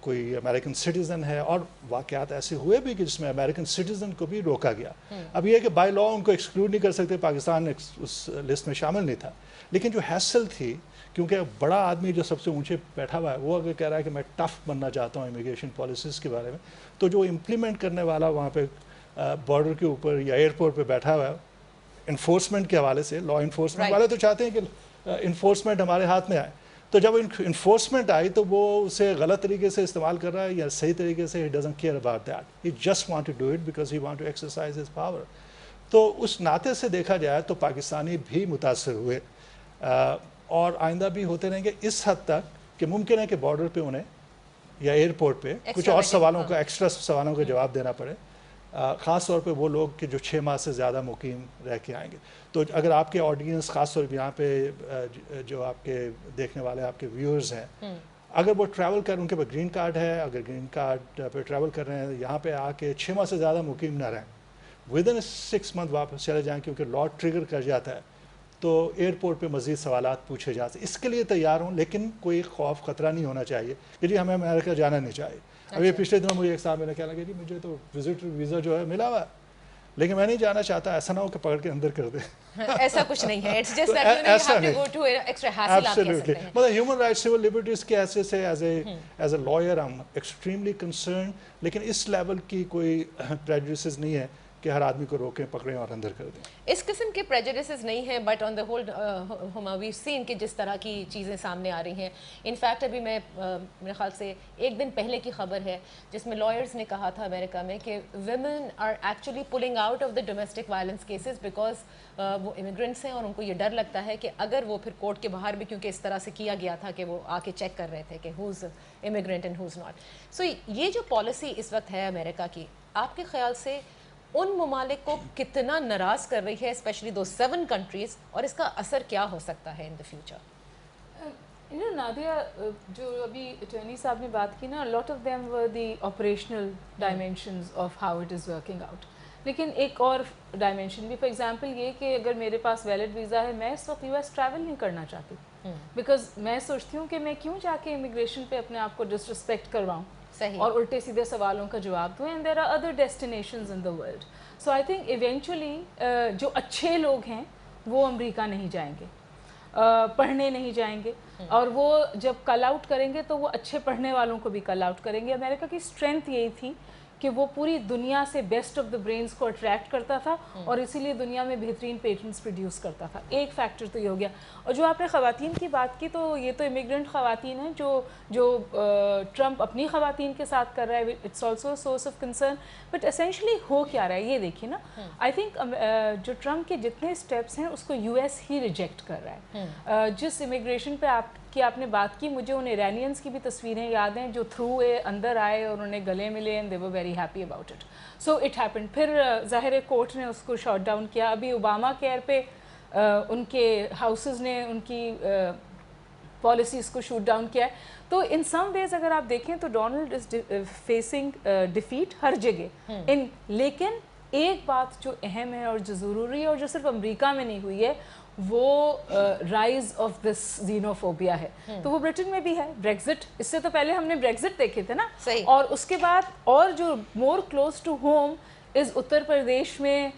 کوئی American citizen ہے, اور واقعات ایسے ہوئے بھی کہ جس میں امریکن سٹیزن کو بھی روکا گیا. اب یہ کہ بائی لا ان کو ایکسکلوڈ نہیں کر سکتے, پاکستان اس لسٹ میں شامل نہیں تھا, لیکن جو ہیسل تھی, کیونکہ بڑا آدمی جو سب سے اونچے بیٹھا ہوا ہے وہ اگر کہہ رہا ہے کہ میں ٹف بننا چاہتا ہوں امیگریشن پالیسیز کے بارے میں, تو جو امپلیمنٹ کرنے والا وہاں پہ بارڈر کے اوپر یا ایئرپورٹ پہ بیٹھا ہوا ہے, انفورسمنٹ کے حوالے سے, لا انفورسمنٹ والے تو چاہتے ہیں کہ انفورسمنٹ ہمارے ہاتھ میں آئے, تو جب انفورسمنٹ آئی تو وہ اسے غلط طریقے سے استعمال کر رہا ہے یا صحیح طریقے سے, he doesn't care about that, he just want to do it because he want to exercise his power. تو اس ناطے سے دیکھا جائے تو پاکستانی بھی متاثر ہوئے, اور آئندہ بھی ہوتے رہیں گے اس حد تک کہ ممکن ہے کہ بارڈر پہ انہیں یا ایئرپورٹ پہ کچھ اور سوالوں کا, ایکسٹرا سوالوں کا جواب دینا پڑے, خاص طور پہ وہ لوگ کہ جو 6 ماہ سے زیادہ مقیم رہ کے آئیں گے. تو اگر آپ کے آڈینس, خاص طور پہ یہاں پہ جو آپ کے دیکھنے والے آپ کے ویورز ہیں, اگر وہ ٹریول کر, ان کے پاس گرین کارڈ ہے, اگر گرین کارڈ پہ ٹریول کر رہے ہیں, یہاں پہ آ کے 6 ماہ سے زیادہ مقیم نہ رہیں, ودن 6 منتھ واپس چلے جائیں کیونکہ لا ٹریگر کر جاتا ہے, تو ایئرپورٹ پہ مزید سوالات پوچھے جا سکتے. اس کے لیے تیار ہوں, لیکن کوئی خوف خطرہ نہیں ہونا چاہیے کہ جی ہمیں امریکہ جانا نہیں چاہیے. ابھی پچھلے دنوں مجھے ایک صاحب میں نے کہا کہ جی مجھے تو وزٹر ویزا جو ہے ملا ہوا ہے, لیکن میں نہیں جانا چاہتا, ایسا نہ ہو کہ پکڑ کے اندر کر دیں. ایسا کچھ نہیں ہے, it's just that you know you have to go to extra hassle آپ کہہ سکتے ہیں. مطلب ہیومن رائٹس سول لبرٹیز کے حیثیت سے as a lawyer I am extremely concern, لیکن اس لیول کی کوئی پریجوڈسز نہیں ہے کہ ہر آدمی کو روکیں, پکڑیں اور اندر کر دیں. اس قسم کے پریجوڈسز نہیں ہیں, بٹ آن دا ہول ہما ویو سین کہ جس طرح کی چیزیں سامنے آ رہی ہیں. انفیکٹ ابھی میں میرے خیال سے 1 دن پہلے کی خبر ہے جس میں لائرز نے کہا تھا امریکہ میں کہ women are actually pulling out of the domestic violence cases because وہ امیگرینٹس ہیں اور ان کو یہ ڈر لگتا ہے کہ اگر وہ پھر کورٹ کے باہر بھی, کیونکہ اس طرح سے کیا گیا تھا کہ وہ آ کے چیک کر رہے تھے کہ whose immigrant and whose not. So یہ جو پالیسی اس وقت ہے امریکہ کی, آپ کے خیال سے ان ممالک کو کتنا ناراض کر رہی ہے, اسپیشلی دو 7 کنٹریز, اور اس کا اثر کیا ہو سکتا ہے ان دا فیوچر؟ نادیہ, جو ابھی اٹارنی صاحب نے بات کی نا, lot of them were the operational dimensions of how it is working out, لیکن ایک اور ڈائمینشن بھی, فار ایگزامپل یہ کہ اگر میرے پاس ویلڈ ویزا ہے, میں اس وقت US ٹریول نہیں کرنا چاہتی, بیکاز میں سوچتی ہوں کہ میں کیوں جا کے امیگریشن پہ اپنے آپ کو ڈسرسپیکٹ کرواؤں اور الٹے سیدھے سوالوں کا جواب دوں, and there are other destinations in the world. So I think eventually جو اچھے لوگ ہیں وہ امریکہ نہیں جائیں گے, پڑھنے نہیں جائیں گے, اور وہ جب کل آؤٹ کریں گے تو وہ اچھے پڑھنے والوں کو بھی کل آؤٹ کریں گے. امریکہ کی اسٹرینتھ یہی تھی کہ وہ پوری دنیا سے بیسٹ آف دا برینز کو اٹریکٹ کرتا تھا, اور اسی لیے دنیا میں بہترین پیٹنٹس پروڈیوس کرتا تھا. ایک فیکٹر تو یہ ہو گیا. اور جو آپ نے خواتین کی بات کی, تو یہ تو امیگرینٹ خواتین ہیں جو ٹرمپ اپنی خواتین کے ساتھ کر رہا ہے, it's also source of concern. But essentially ہو کیا رہا ہے یہ دیکھیے نا, آئی تھنک جو ٹرمپ کے جتنے اسٹیپس ہیں اس کو US ہی ریجیکٹ کر رہا ہے. جس امیگریشن پہ آپ نے بات کی, مجھے ان ایرانینس کی بھی تصویریں یاد ہیں جو تھرو اندر آئے اور انہیں گلے ملے, and they were very happy about it. So it happened. پھر ظاہر کورٹ نے اس کو شاٹ ڈاؤن کیا. ابھی اوباما کیئر پہ ان کے ہاؤسز نے ان کی پالیسیز کو شوٹ ڈاؤن کیا ہے. تو ان سم ویز اگر آپ دیکھیں تو ڈونلڈ از فیسنگ ڈیفیٹ ہر جگہ, لیکن ایک بات جو اہم ہے اور جو ضروری ہے اور جو صرف امریکہ میں نہیں ہوئی ہے, وہ رائز آف دس زینوفوبیا ہے. تو وہ برٹن میں بھی ہے. بریگزٹ, اس سے تو پہلے ہم نے بریگزٹ دیکھے تھے نا, اور اس کے بعد اور جو مور کلوز ٹو ہوم از اتر پردیش میں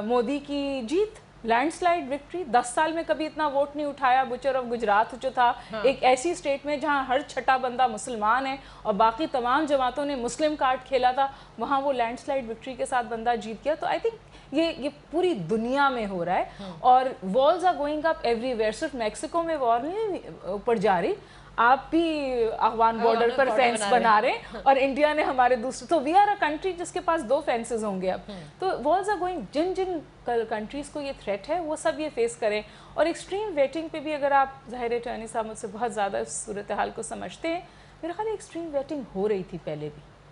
مودی کی جیت, لینڈ سلائڈ وکٹری. 10 سال میں کبھی اتنا ووٹ نہیں اٹھایا بچر آف گجرات جو تھا, ایک ایسی اسٹیٹ میں جہاں ہر 6واں بندہ مسلمان ہے اور باقی تمام جماعتوں نے مسلم کارڈ کھیلا تھا, وہاں وہ لینڈ سلائڈ وکٹری کے ساتھ بندہ جیت گیا. تو آئی تھنک یہ پوری دنیا میں ہو رہا ہے, اور walls are going up everywhere. صرف میکسیکو میں وار نہیں اوپر جا رہی, آپ بھی افغان بارڈر پر فینس بنا رہے ہیں, اور انڈیا نے ہمارے دوسرے, تو وی آر اے کنٹری جس کے پاس 2 فینسز ہوں گے اب. تو والز آر گوئنگ, جن کنٹریز کو یہ تھریٹ ہے وہ سب یہ فیس کریں. اور ایکسٹریم ویٹنگ پہ بھی اگر آپ, ظاہر اٹارنی صاحب مجھ سے بہت زیادہ اس صورتحال کو سمجھتے ہیں, میرا خیال ہے ایکسٹریم ویٹنگ ہو رہی تھی پہلے بھی,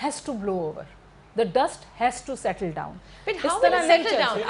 has to blow over. The dust has to settle down. But how will it settle down?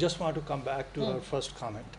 just want to come back to our first comment.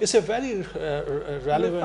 It's a very relevant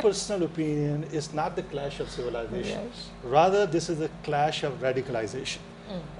personal opinion, it's not the clash of civilization. Rather, this is the clash of radicalization.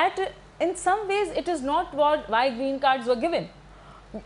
and in some ways it is not why green cards were given.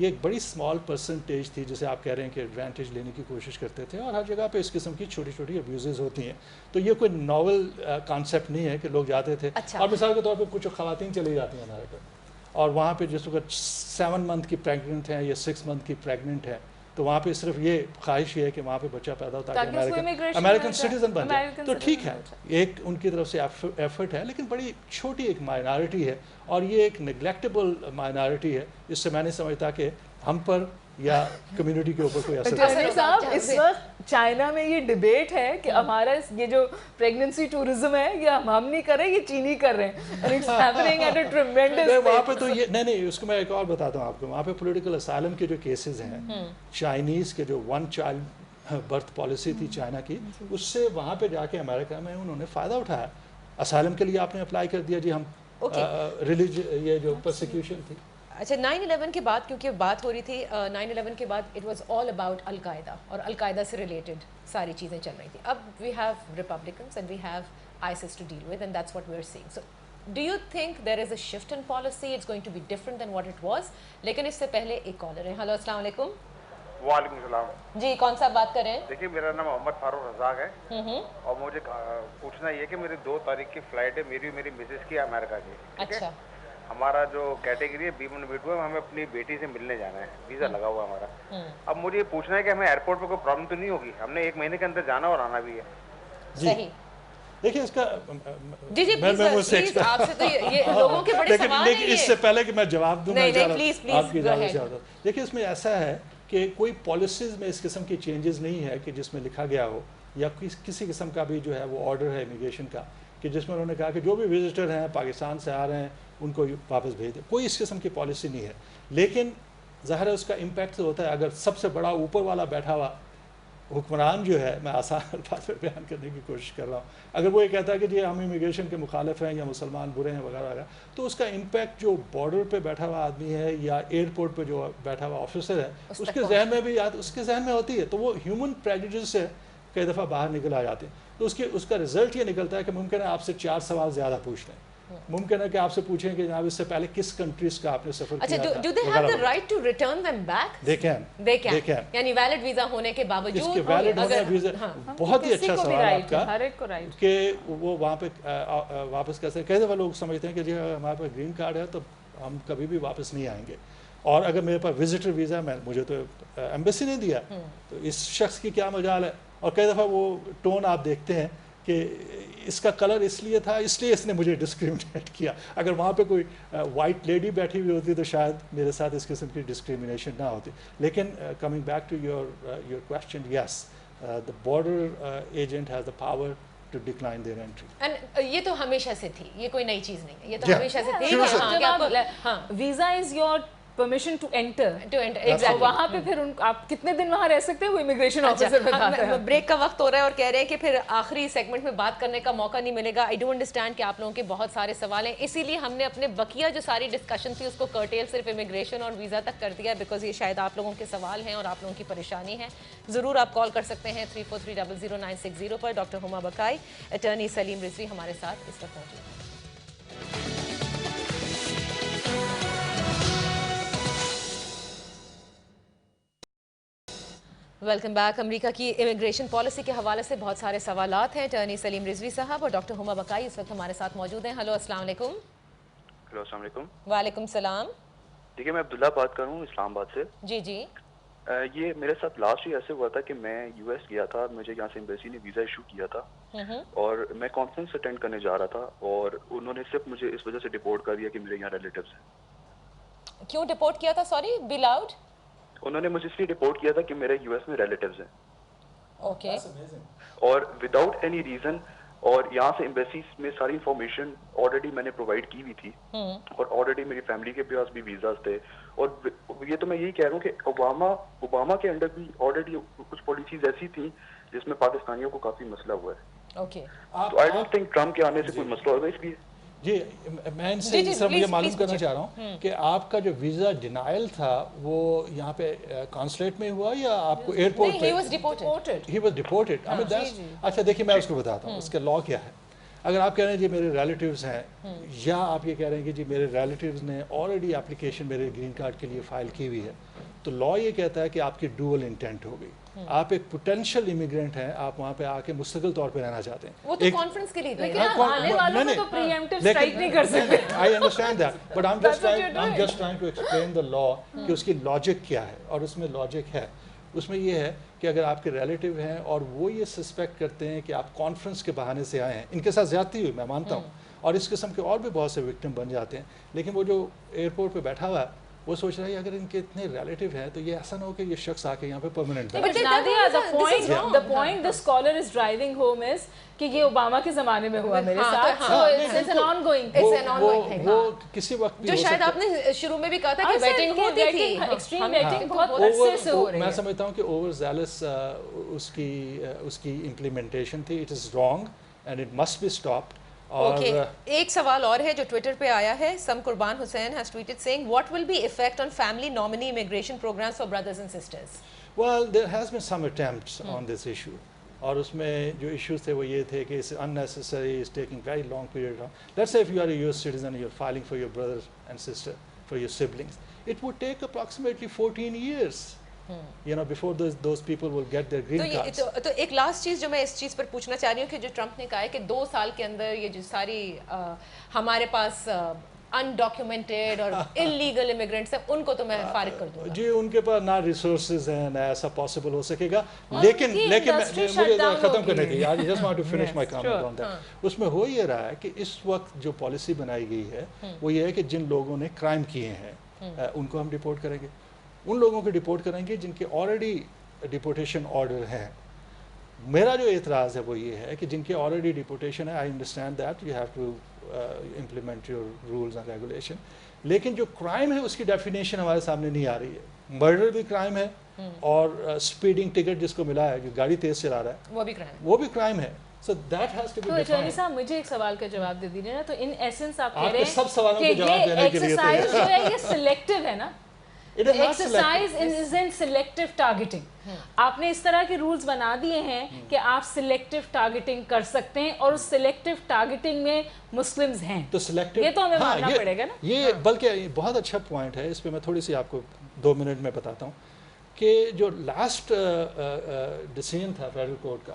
یہ ایک بڑی small percentage تھی جسے آپ کہہ رہے ہیں کہ ایڈوانٹیج لینے کی کوشش کرتے تھے, اور ہر جگہ پہ اس قسم کی چھوٹی چھوٹی ابیوزز ہوتی ہیں. تو یہ کوئی ناول کانسیپٹ نہیں ہے کہ لوگ جاتے تھے. اور مثال کے طور پہ کچھ خواتین چلی جاتی ہیں امریکہ, اور وہاں پہ جس وقت 7 منتھ کی پریگننٹ ہیں یا 6 منتھ کی پریگننٹ ہے, تو وہاں پہ صرف یہ خواہش ہے کہ وہاں پہ بچہ پیدا ہوتا ہے امریکن سٹیزن بن جائے. تو ٹھیک ہے, ایک ان کی طرف سے ایفرٹ ہے, لیکن بڑی چھوٹی ایک مائنارٹی ہے, اور یہ ایک نیگلیکٹیبل مائنارٹی ہے. اس سے میں نہیں سمجھتا کہ ہم پر یا کمیونٹی کے اوپر کوئی اثر. صاحب اس وقت چائنا میں یہ ڈیبیٹ ہے کہ ہمارا یہ جو پریگننسی ٹورزم ہے یہ ہم نہیں کر رہے, یہ چینی کر رہے ہیں. وہاں پہ تو یہ نہیں, اس کو میں ایک اور بتاتا ہوں آپ کو. وہاں پہ پولیٹیکل اسائلم کے جو کیسز ہیں, چائنیز کے جو 1 چائلڈ برتھ پالیسی تھی چائنا کی, اس سے وہاں پہ جا کے امریکہ میں انہوں نے فائدہ اٹھایا. اسائلم کے لیے آپ نے اپلائی کر دیا, جی ہم یہ جو پرسیکیوشن تھی. اچھا 9/11 کے بعد کیونکہ بات ہو رہی تھی, 9/11 کے بعد اٹ واز آل اباؤٹ القاعدہ, اور القاعدہ سے ریلیٹڈ ساری چیزیں چل رہی تھیں. اب we have Republicans and we have ISIS to deal with, and that's what we are seeing. So do you think there is a shift in policy, it's going to be different than what it was? لیکن اس سے پہلے ایک collar ہے. Hello السلام علیکم. وعلیکم السلام. جی کون صاحب بات کر رہے ہیں؟ دیکھیے میرا نام محمد فاروق رزاق ہے, اور مجھے پوچھنا یہ کہ میری 2 تاریخ کی فلائٹ ہے, میری مسز کی امریکہ کی. اچھا. ہمارا جو کیٹیگری ہے B1 B2 ہے, ہمیں اپنی بیٹی سے ملنے جانا ہے, ویزا لگا ہوا ہمارا. اب مجھے یہ پوچھنا ہے کہ ہمیں ایئرپورٹ پہ کوئی پرابلم تو نہیں ہوگی؟ ہم نے 1 مہینے کے اندر جانا اور آنا بھی ہے. صحیح. دیکھیے اس کا آپ سے تو یہ لوگوں کے بڑے سوال ہیں. لیکن اس سے پہلے کہ میں جواب دوں, آپ کی اجازت سے. دیکھیے اس میں ایسا ہے کہ کوئی پالیسیز میں اس قسم کی چینجز نہیں ہے کہ جس میں لکھا گیا ہو, یا کسی قسم کا بھی جو ہے وہ آرڈر ہے امیگریشن کا کہ جس میں انہوں نے کہا کہ جو بھی وزٹر ہیں پاکستان سے آ رہے ہیں ان کو واپس بھیج دیں. کوئی اس قسم کی پالیسی نہیں ہے. لیکن ظاہر ہے اس کا امپیکٹ تو ہوتا ہے. اگر سب سے بڑا اوپر والا بیٹھا ہوا حکمران جو ہے, میں آسان الفاظ میں بیان کرنے کی کوشش کر رہا ہوں, اگر وہ یہ کہتا ہے کہ جی ہم امیگریشن کے مخالف ہیں یا مسلمان برے ہیں وغیرہ وغیرہ, تو اس کا امپیکٹ جو بارڈر پہ بیٹھا ہوا آدمی ہے یا ایئرپورٹ پہ جو بیٹھا ہوا آفیسر ہے اس کے ذہن میں بھی اس کے ذہن میں ہوتی ہے. تو وہ ہیومن پریجوڈس سے کئی دفعہ باہر نکل آ جاتے ہیں. تو اس کا رزلٹ یہ نکلتا ہے کہ ممکن ہے آپ سے 4 سوال زیادہ پوچھ لیں. ممکن ہے کہ آپ سے پوچھیں کہ جناب اس سے پہلے کس کنٹریز کا آپ نے سفر کیا تھا. Do they have the right to return them back? They can. یعنی ویلڈ ویزا ہونے کے باوجود. اس کے ویلڈ ہونے ویزا, بہت ہی اچھا سوال آپ کا, ہر ایک کو رائٹ کہ وہ وہاں پہ واپس کیسے. کئی دفعہ لوگ سمجھتے ہیں کہ جی ہمارے پاس گرین کارڈ ہے تو ہم کبھی بھی واپس نہیں آئیں گے, اور اگر میرے پاس وزٹر ویزا ہے, مجھے تو ایمبیسی نے دیا, تو اس شخص کی کیا مجال ہے. اور کئی دفعہ وہ ٹون آپ دیکھتے ہیں کہ اس کا کلر اس لیے تھا, اس لیے اس نے مجھے ڈسکریمنیٹ کیا. اگر وہاں پہ کوئی وائٹ لیڈی بیٹھی ہوئی ہوتی تو شاید میرے ساتھ اس قسم کی ڈسکریمنیشن نہ ہوتی. لیکن coming back to your question, yes the border agent has the power to decline their entry. یہ تو ہمیشہ سے تھی, یہ کوئی نئی چیز نہیں ہے, یہ تو ہمیشہ سے تھی. Visa is your permission to enter. وہاں پہ پھر آپ کتنے دن وہاں رہ سکتے ہیں وہ امیگریشن آفیسر بتاتا ہے. بریک کا وقت ہو رہا ہے اور کہہ رہے ہیں کہ پھر آخری سیگمنٹ میں بات کرنے کا موقع نہیں ملے گا. آئی ڈو انڈرسٹینڈ کہ آپ لوگوں کے بہت سارے سوال ہیں, اسی لیے ہم نے اپنے بقیہ جو ساری ڈسکشن تھی اس کو کرٹیل صرف امیگریشن اور ویزا تک کر دیا, بیکاز یہ شاید آپ لوگوں کے سوال ہیں اور آپ لوگوں کی پریشانی ہے. ضرور آپ کال کر سکتے ہیں 343000960 پر. ڈاکٹر ہما بکائی, اٹارنی سلیم رضوی ہمارے ساتھ اس وقت موجود ہیں. Welcome back. امریکہ کی امیگریشن پالیسی کے حوالے سے بہت سارے سوالات ہیں. اٹارنی سلیم رضوی صاحب اور ڈاکٹر ہما بکائی اس وقت ہمارے ساتھ موجود ہیں. ہلو السلام علیکم. ہلو السلام علیکم. وعلیکم السلام. دیکھیے میں عبداللہ بات کر رہا ہوں اسلام آباد سے. جی جی. یہ میرے ساتھ لاسٹ ایئر ایسے ہوا تھا کہ میں US گیا تھا, مجھے یہاں سے ایمبیسی نے ویزا ایشو کیا تھا, اور میں کانفرنس اٹینڈ کرنے جا رہا تھا, اور انہوں نے صرف مجھے اس وجہ سے ڈپورٹ کر دیا کہ میرے یہاں ریلیٹیوز ہیں. کیوں ڈپورٹ کیا تھا؟ Sorry, be loud. انہوں نے مجھے اس لیے ڈپورٹ کیا تھا کہ میرے US میں ریلیٹیوز ہیں. اوکے. اور وداؤٹ اینی ریزن, اور یہاں سے ایمبیسی میں ساری انفارمیشن آلریڈی میں نے پرووائڈ کی ہوئی تھی, اور آلریڈی میری فیملی کے پاس بھی ویزاز تھے. اور یہ تو میں یہی کہہ رہا ہوں کہ اوباما کے انڈر بھی آلریڈی کچھ پالیسیز ایسی تھیں جس میں پاکستانیوں کو کافی مسئلہ ہوا ہے. اوکے. تو آئی ڈونٹ تھنک ٹرمپ کے آنے سے کوئی مسئلہ ہوگا. اس لیے جی میں ان سے یہ معلوم کرنا چاہ رہا ہوں کہ آپ کا جو ویزا ڈینائل تھا وہ یہاں پہ کانسولیٹ میں ہوا یا آپ کو ایئرپورٹ پہ؟ He was deported. He was deported. اچھا دیکھیے میں اس کو بتاتا ہوں اس کا لا کیا ہے. اگر آپ کہہ رہے ہیں جی میرے ریلیٹیوز ہیں یا آپ یہ کہہ رہے ہیں کہ جی میرے ریلیٹیوز نے آلریڈی اپلیکیشن میرے گرین کارڈ کے لیے فائل کی ہوئی ہے تو لا یہ کہتا ہے کہ آپ کی ڈوئل انٹینٹ ہو گئی. آپ ایک پوٹینشیل امیگرینٹ ہیں, آپ وہاں پہ آ کے مستقل طور پہ رہنا چاہتے ہیں. وہ تو کانفرنس کے لیے گئے لیکن آنے والوں کو تو پری ایمپٹیو اسٹرائک نہیں کر سکتے. I understand that, but I'm just trying to explain the law کہ اس کی لاجک کیا ہے, اور اس میں لاجک ہے. اس میں یہ ہے کہ اگر آپ کے ریلیٹیو ہیں اور وہ یہ سسپیکٹ کرتے ہیں کہ آپ کانفرنس کے بہانے سے آئے ہیں, ان کے ساتھ زیادتی ہوئی میں مانتا ہوں, اور اس قسم کے اور بھی بہت سے وکٹم بن جاتے ہیں, لیکن وہ جو ایئرپورٹ پہ بیٹھا ہوا ہے وہ سوچ رہا ہے اگر ان کے اتنے ریلیٹیو ہیں تو یہ ایسا نہ ہو کہ یہ شخص آ کے یہاں پہ پرماننٹ بیٹھے. the point the scholar is driving home is کہ یہ اوباما کے زمانے میں ہوا میرے ساتھ, so it's an ongoing thing. وہ کسی وقت جو شاید آپ نے شروع میں بھی کہا تھا کہ ویٹنگ ہوتی تھی, ایکسٹریم ویٹنگ بہت عرصے سے ہو رہی ہے. میں سمجھتا ہوں کہ اوور زیلس اس کی امپلیمنٹیشن تھی. It is wrong and it must be stopped. Okay, ایک سوال اور ہے جو ٹویٹر پہ آیا ہے. سم قربان حسین has tweeted saying what will be effect on family nominee immigration programs for brothers and sisters? Well, there has been some attempts on this issue. اور اس میں جو ایشوز تھے وہ یہ تھے کہ it's unnecessary, it's taking very long period of time. Let's say if you are a US citizen and you're filing for your brother and sister, for your siblings, it would take approximately 14 years. You know, before those people will get their green cards. تو ایک last چیز جو میں اس چیز پر پوچھنا چاہ رہی ہوں کہ جو ٹرمپ نے کہا ہے کہ 2 سال کے اندر یہ جو ساری ہمارے پاس انڈاکیومنٹڈ اور انلیگل امیگرینٹس ہیں ان کو تو میں فارغ کر دوں گا. جی ان کے پاس نہ ریسورسز ہیں نہ ایسا پاسبل ہو سکے گا. لیکن مجھے ختم کرنے دیجیے, I just want to finish my comment on that. اس میں ہو یہ رہا ہے کہ اس وقت جو پالیسی بنائی گئی ہے وہ یہ ہے کہ جن لوگوں نے کرائم کیے ہیں ان کو ہم ڈپورٹ کریں گے. ان لوگوں کو ڈپورٹ کریں گے جن کے آلریڈی ڈپورٹیشن آرڈر ہیں. میرا جو اعتراض ہے وہ یہ ہے کہ جن کے آلریڈی ڈپورٹیشن ہے, I understand that you have to implement your rules and regulation, لیکن جو کرائم ہے اس کی ڈیفینیشن ہمارے سامنے نہیں آ رہی ہے. مرڈر بھی کرائم ہے اور اسپیڈنگ ٹکٹ جس کو ملا ہے جو گاڑی تیز چلا رہا ہے وہ بھی کرائم ہے. So that has to be defined. تو اٹارنی صاحب مجھے ایک سوال کا جواب دے دیجیے نا. تو ان ایسنس آپ کہہ رہے ہیں سب سوالوں کے جواب دینے کے لیے ایکسرسائز جو ہے یہ سلیکٹیو ہے نا. Exercise is in selective targeting. آپ نے اس طرح کے رولز بنا دیے ہیں کہ آپ سلیکٹیو ٹارگیٹنگ کر سکتے ہیں, اور اس سلیکٹیو ٹارگیٹنگ میں مسلمز ہیں. تو سلیکٹیو یہ تو ہمیں ماننا پڑے گا نا. یہ بلکہ بہت اچھا پوائنٹ ہے, اس پہ میں تھوڑی سی آپ کو 2 منٹ میں بتاتا ہوں کہ جو لاسٹ ڈیسیژن تھا فیڈرل کورٹ کا,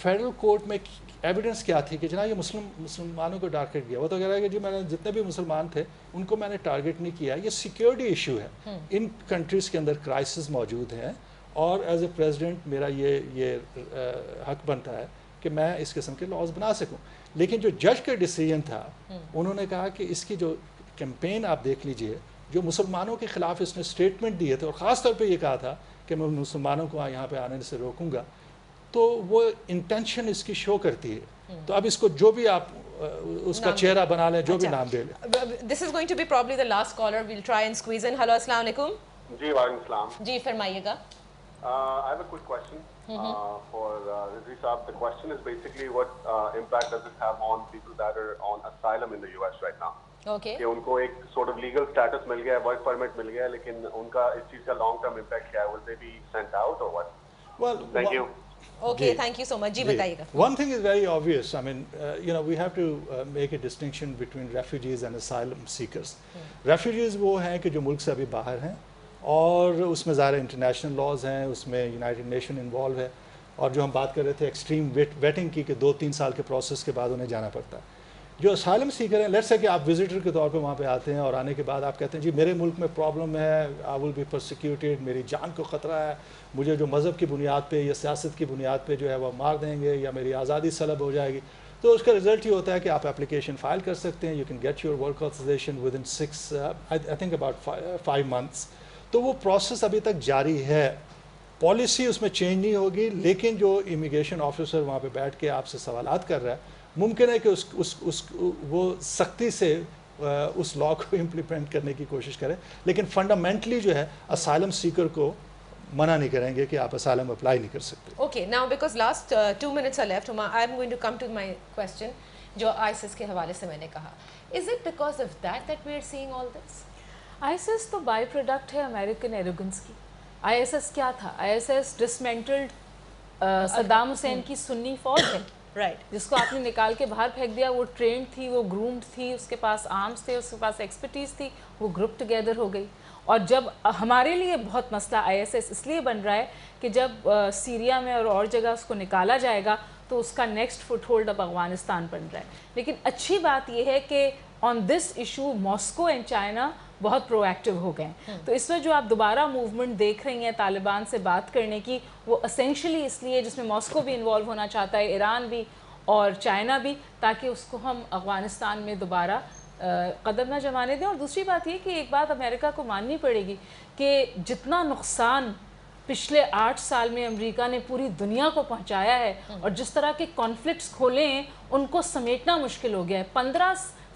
فیڈرل کورٹ میں ایویڈنس کیا تھی کہ جناب یہ مسلمانوں کو ٹارگیٹ کیا. وہ تو کہہ رہا ہے کہ جی میں نے جتنے بھی مسلمان تھے ان کو میں نے ٹارگیٹ نہیں کیا. یہ سیکیورٹی ایشو ہے. ان کنٹریز کے اندر کرائسس موجود ہیں, اور ایز اے پریزیڈنٹ میرا یہ حق بنتا ہے کہ میں اس قسم کے لاز بنا سکوں. لیکن جو جج کا ڈیسیژن تھا انہوں نے کہا کہ اس کی جو کیمپین آپ دیکھ لیجئے, جو مسلمانوں کے خلاف اس نے اسٹیٹمنٹ دیے تھے, اور خاص طور پہ یہ کہا تھا کہ میں مسلمانوں کو یہاں پہ آنے سے روکوں گا, تو وہ انٹینشن اس کی شو کرتی ہے. تو اب اس کو جو بھی آپ اس کا چہرہ بنا لیں, جو بھی نام دے لیں. This is going to be probably the last caller, we'll try and squeeze in. Hello السلام علیکم. جی وعلیکم السلام. جی فرمائیے گا. I have a quick question for Rizvi Saab. The question is basically what impact does it have on people that are on asylum in the US right now? Okay. کہ ان کو ایک sort of legal status مل گیا ہے, work permit مل گیا ہے, لیکن ان کا اس چیز کا long term impact کیا ہے? Will they be sent out or what? Well, thank you. Okay, thank you so much. جی بتائیے گا. One thing is very obvious. I mean, you know, we have to make a distinction between refugees and asylum seekers. Refugees وہ ہیں کہ جو ملک سے ابھی باہر ہیں, اور اس میں ظاہر انٹرنیشنل لاز ہیں, اس میں یونائٹڈ نیشن انوالو ہے, اور جو ہم بات کر رہے تھے ایکسٹریم ویٹنگ کی کہ 2-3 سال کے پروسیس کے بعد انہیں جانا پڑتا ہے. جو اسائلم سیکر ہیں, لیٹس سے کہ آپ وزٹر کے طور پہ وہاں پہ آتے ہیں, اور آنے کے بعد آپ کہتے ہیں جی میرے ملک میں پرابلم ہے, آئی ول بی پرسیکیوٹیڈ, میری جان کو خطرہ ہے, مجھے جو مذہب کی بنیاد پہ یا سیاست کی بنیاد پہ جو ہے وہ مار دیں گے, یا میری آزادی سلب ہو جائے گی. تو اس کا رزلٹ یہ ہوتا ہے کہ آپ اپلیکیشن فائل کر سکتے ہیں. You can get your work authorization with in 6 I think about 5 months. تو وہ پروسیس ابھی تک جاری ہے. پالیسی اس میں چینج نہیں ہوگی, لیکن جو امیگریشن آفیسر وہاں پہ بیٹھ کے آپ سے سوالات کر رہا ہے, ممکن ہے کہ وہ سختی سے اس لا کو امپلیمنٹ کرنے کی کوشش کریں, لیکن فنڈامنٹلی جو ہے اسائلم سیکر کو منع نہیں کریں گے کہ آپ اسائلم اپلائی نہیں کر سکتے. Okay, now because last 2 minutes are left, I am going to come to my question جو ISIS کے حوالے سے میں نے کہا. Is it because of that we are seeing all this? ISIS تو بائی پروڈکٹ ہے امریکن ایروگنس کی. ISIS کیا تھا؟ ISIS ڈسمینٹلڈ صدام حسین کی سنی فوج ہے. جس کو آپ نے نکال کے باہر پھینک دیا, وہ ٹرینڈ تھی, وہ گرومڈ تھی, اس کے پاس آرمز تھے, اس کے پاس ایکسپرٹیز تھی, وہ گروپ ٹوگیدر ہو گئی. اور جب ہمارے لیے بہت مسئلہ ISS اس لیے بن رہا ہے کہ جب سیریا میں اور جگہ اس کو نکالا جائے گا تو اس کا نیکسٹ فٹ ہولڈ اب افغانستان بن رہا ہے. لیکن اچھی بات یہ ہے کہ on this issue Moscow and China بہت پرو ایکٹیو ہو گئے ہیں. تو اس وقت جو آپ دوبارہ موومنٹ دیکھ رہی ہیں طالبان سے بات کرنے کی, وہ اسینشلی اس لیے جس میں ماسکو بھی انوالو ہونا چاہتا ہے, ایران بھی اور چائنا بھی, تاکہ اس کو ہم افغانستان میں دوبارہ قدم نہ جمانے دیں. اور دوسری بات یہ کہ ایک بات امریکہ کو ماننی پڑے گی کہ جتنا نقصان پچھلے 8 سال میں امریکہ نے پوری دنیا کو پہنچایا ہے اور جس طرح کے کانفلکٹس کھولے ہیں ان کو سمیٹنا مشکل ہو گیا ہے.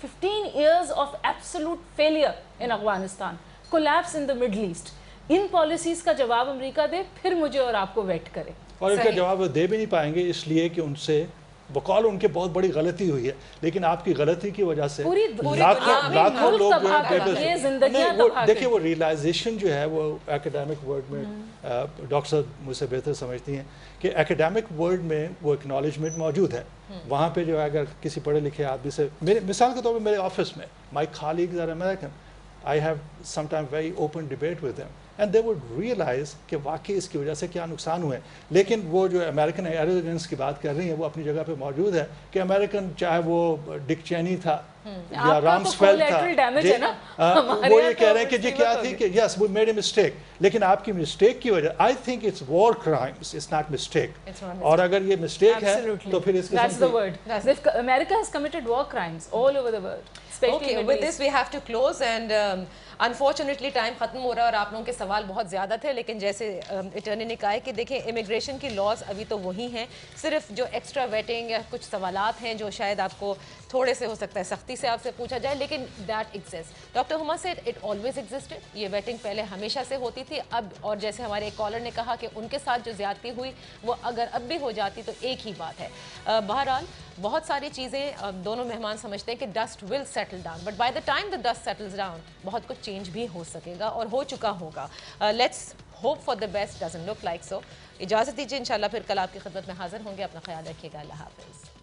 15 years of absolute failure in Afghanistan, collapse in the Middle East. In policies کا جواب امریکہ دے, پھر مجھے اور آپ کو ویٹ کرے. اور ان کا جواب دے بھی نہیں پائیں گے اس لیے کہ ان سے بقول ان کے بہت بڑی غلطی ہوئی ہے, لیکن آپ کی غلطی کی وجہ سے لاکھوں لوگ جو ہے دیکھیے وہ ریئلائزیشن جو ہے وہ ایکیڈیمک ورلڈ میں ڈاکٹر صاحب مجھ سے بہتر سمجھتی ہیں کہ ایکیڈیمک ورلڈ میں وہ اکنالجمنٹ موجود ہے. وہاں پہ جو ہے اگر کسی پڑھے لکھے آدمی سے, میرے مثال کے طور پہ میرے آفس میں my colleagues are American, I have sometimes very open debate with them and they would realize کہ واقعی اس کی وجہ سے کیا نقصان ہوئے. لیکن وہ جو امریکن ایروگنس کی بات کر رہی ہیں وہ اپنی جگہ پہ موجود ہے کہ امریکن چاہے وہ ڈک چینی تھا یا رامسفیلڈ تھا, وہ یہ کہہ رہے ہیں کہ جی کیا تھی کہ یس we made a mistake, لیکن آپ کی مسٹیک کی وجہ I think it's war crimes, it's not mistake. اور اگر یہ مسٹیک ہے تو پھر اس That's the word. America has committed war crimes all over the world. Okay, with this we have to close and unfortunately time ختم ہو رہا ہے اور آپ لوگوں کے سوال بہت زیادہ تھے. لیکن جیسے اٹرنی نے کہا ہے کہ دیکھیں امیگریشن کی لاز ابھی تو وہی ہیں, صرف جو ایکسٹرا ویٹنگ یا کچھ سوالات ہیں جو شاید آپ کو تھوڑے سے ہو سکتا ہے سختی سے آپ سے پوچھا جائے, لیکن دیٹ ایگزسٹ. ڈاکٹر ہما said it always existed. یہ ویٹنگ پہلے ہمیشہ سے ہوتی تھی. اب اور جیسے ہمارے ایک کالر نے کہا کہ ان کے ساتھ جو زیادتی ہوئی وہ اگر اب بھی ہو جاتی تو ایک ہی بات ہے. بہرحال بہت ساری چیزیں دونوں مہمان سمجھتے ہیں کہ dust will settle down, but by the time the dust settles down بہت کچھ چینج بھی ہو سکے گا اور ہو چکا ہوگا. Let's hope for the best, doesn't look like so. اجازت دیجیے, انشاءاللہ پھر کل آپ کی خدمت میں حاضر ہوں گے. اپنا خیال رکھیے گا. اللہ حافظ.